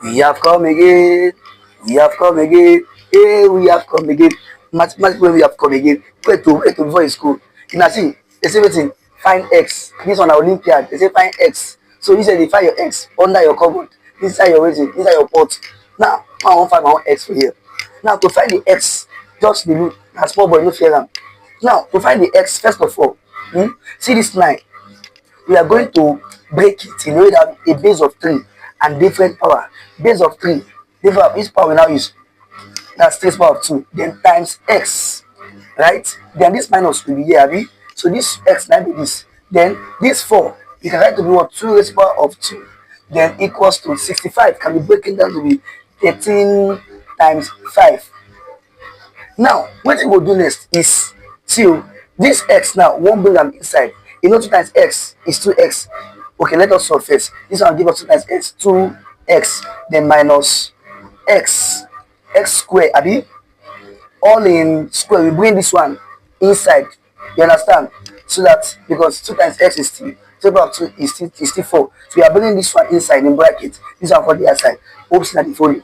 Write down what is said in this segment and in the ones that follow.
We have come again. We have come again. Hey, we have come again. Mathematical, we have come again. Wait to before it's school. You know, see, they say waiting, find X. This one, Olympiad, they say find X. So you say they find your X under your cupboard, inside your waiting, inside your pot. Now, I want to find my own X for here. Now, to find the X, just the look, a small boy, no fear am. Now, to find the X, first of all, see this 9. We are going to break it in a way that a base of 3 and different power. Base of 3, different each power we now use. That's 3 power of 2. Then times x, right? Then this minus will be here, abi? So this x now be this. Then this 4, you can write to be what? 2 raised power of 2. Then equals to 65. Can be broken down to be 13 times 5. Now, what we will do next is till this x now won't bring them inside. You know 2 times x is 2x. Okay, let us solve first. This one will give us 2 times x, 2x, then minus x square, abi? All in square. We bring this one inside. You understand? So that because 2 times x is 3, 2 power of 2 is still 4. So we are bringing this one inside in bracket. This one for the other side. Oops, not the follow.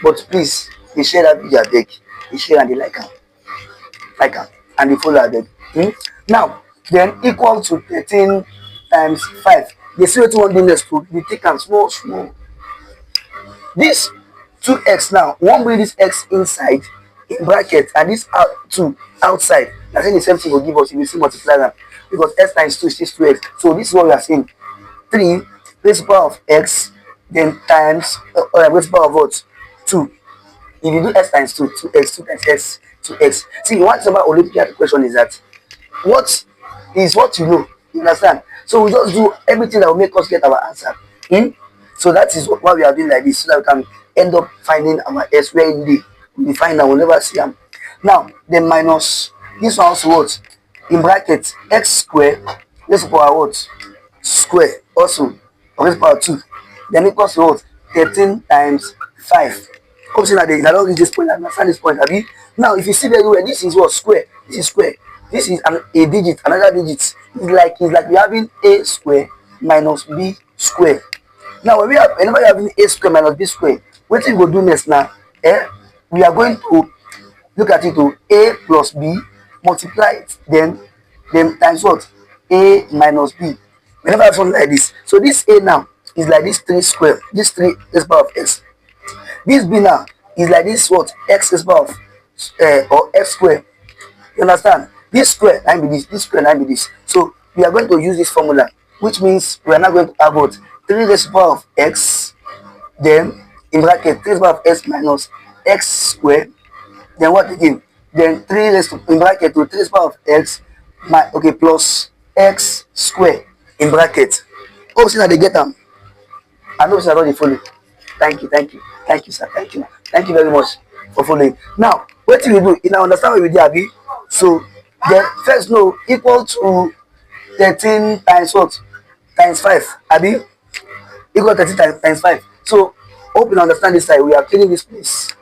But please, they share that video, I beg. They share and they like am, and they follow, I beg. Now, then equal to 13 times 5. They say what you want to do next to we take am small. This 2x now, won't bring this x inside in bracket and this out 2 outside. I think the same thing will give us if you see multiply them because x times 2 is just 2x. So this is what we are saying: 3 raised to the power of x, then times raised to the power of what? 2. If you do x times 2, 2x, 2 times x, 2x. See, what about Olympiad question is that what is what you know? You understand? So we just do everything that will make us get our answer. So that is why we are doing like this, so that we can end up finding our s where in we find that we'll never see them. Now, then minus this one also what? In bracket x square, raised to the power what? Square also raised to the power 2. Then equals to what? 13 times 5. Obviously, I don't reach this point. I understand this point, abi? Now, if you see very well, this is what? Square. This is square. This is a digit, another digit. It's like we having a square minus b square. Now, whenever you're having a square minus b square, what we will do next now? We are going to look at it to a plus b, multiply it, then times what? A minus b. Whenever I have something like this, so this a now is like this 3 square. This 3 is power of x. This b now is like this what? X is power of or x square. You understand? This square and be this square and be this. So we are going to use this formula, which means we are not going to have what? 3 raised to the power of x, then in bracket 3 raised to the power of x minus x square, then what again? Then 3 raised to in bracket to 3 raised to the power of x plus x square in bracket. Hope that they get them. I know sir, don't follow. Thank you, sir. Thank you very much for following. Now, what do we do? You now understand what we did, Abi? So then first no equal to 13 times what? Times 5, Abi? Equal to 13 times 5. So hope you understand this side. We are cleaning this place.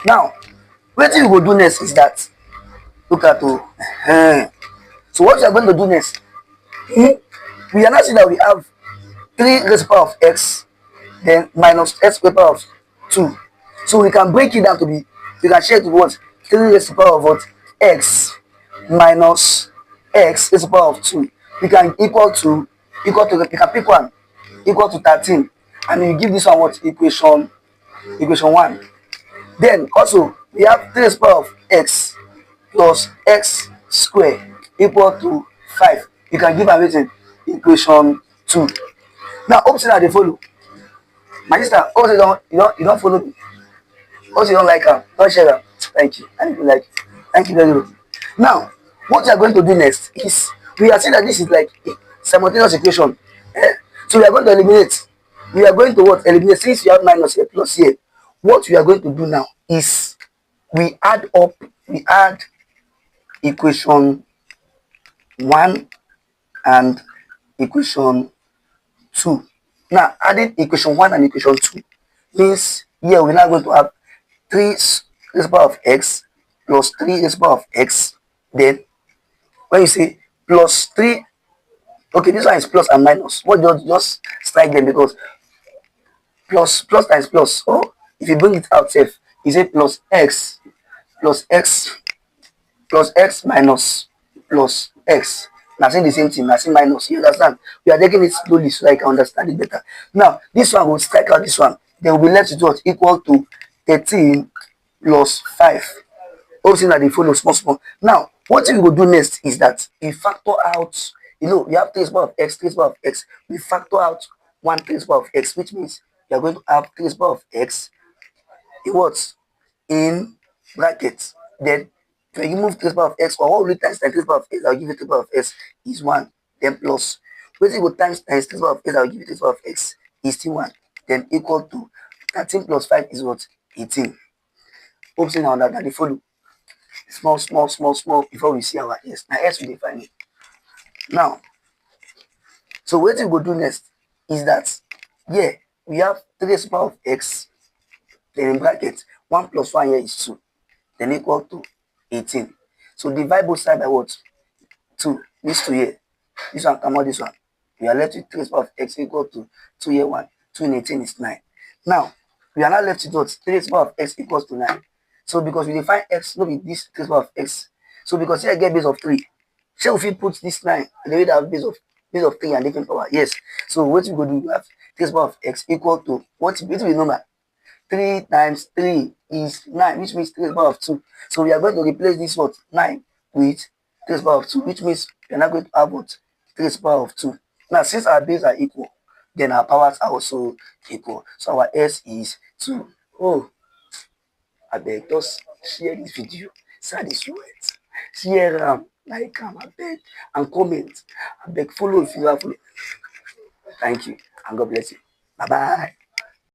Now, what we will do next is that look at so what we are going to do next? We are not saying that we have 3 raised to the power of x, then minus x to the power of 2. So we can break it down to be, we can share it with what? 3 raised to the power of what? X minus x raised to the power of 2. We can we can pick one, equal to 13. And we give this one what? Equation 1. Then also we have 3 raised to the power of x plus x square equal to 5. You can give everything equation 2. Now, hope that they follow. My sister, hope you don't follow me. Hope you don't like her. Don't share her. Thank you. I didn't like it. Thank you very much. Now, what we are going to do next is we are saying that this is like a simultaneous equation. So we are going to eliminate. We are going to what? Eliminate. Since we have minus here plus here. What we are going to do now is we add equation 1 and equation 2. Now, adding equation 1 and equation 2 means here we're now going to have 3 raised to the power of x plus 3 raised to the power of x. Then, when you say plus 3 Okay, this one is plus and minus. What just strike them because plus times plus. Or if you bring it out safe, you say plus x plus x minus plus x. Now saying the same thing, now saying minus. You understand? We are taking it slowly so I can understand it better. Now, this one will strike out this one. Then we'll be left with what? Equal to 13 plus 5. Obviously, that they follow small, small. Now, what we will do next is that we factor out, you have 3 power of x, 3 power of x. We factor out 1 3 power of x, which means you are going to have 3 power of x in what? In brackets. Then when you move 3 power of x, or what will you times 3 power of x, I'll give you 3 power of x is 1. Then plus. When you go times 3 power of x, I'll give you 3 power of x is still 1. Then equal to 13 plus 5 is what? 18. Hope now that they follow. Small, small, small, small before we see our s. Now s we define it. Now, so what we go do next is that we have 3 power of x, then in bracket 1 plus 1 here is 2, then equal to 18. So divide both sides by what? 2. This 2 here. This one come out this one. We are left with 3 power of x equal to 2 here 1. 2 in 18 is 9. Now, we are now left with what? 3 power of x equals to 9. So because we define x, not with this 3 power of x. So because here I get base of 3. Shall we put this 9 and the way that have base of 3 and different power? Yes. So what we go do, we have 3 power of x equal to what will be number? 3 times 3 is 9, which means 3 power of 2. So we are going to replace this what? 9 with 3 power of 2, which means we are not going to have what? 3 power of 2. Now, since our bases are equal, then our powers are also equal. So our s is 2. Oh, I beg, just share this video. Share this words. Share like I beg, and comment. I beg, follow if you have. Thank you, and God bless you. Bye bye.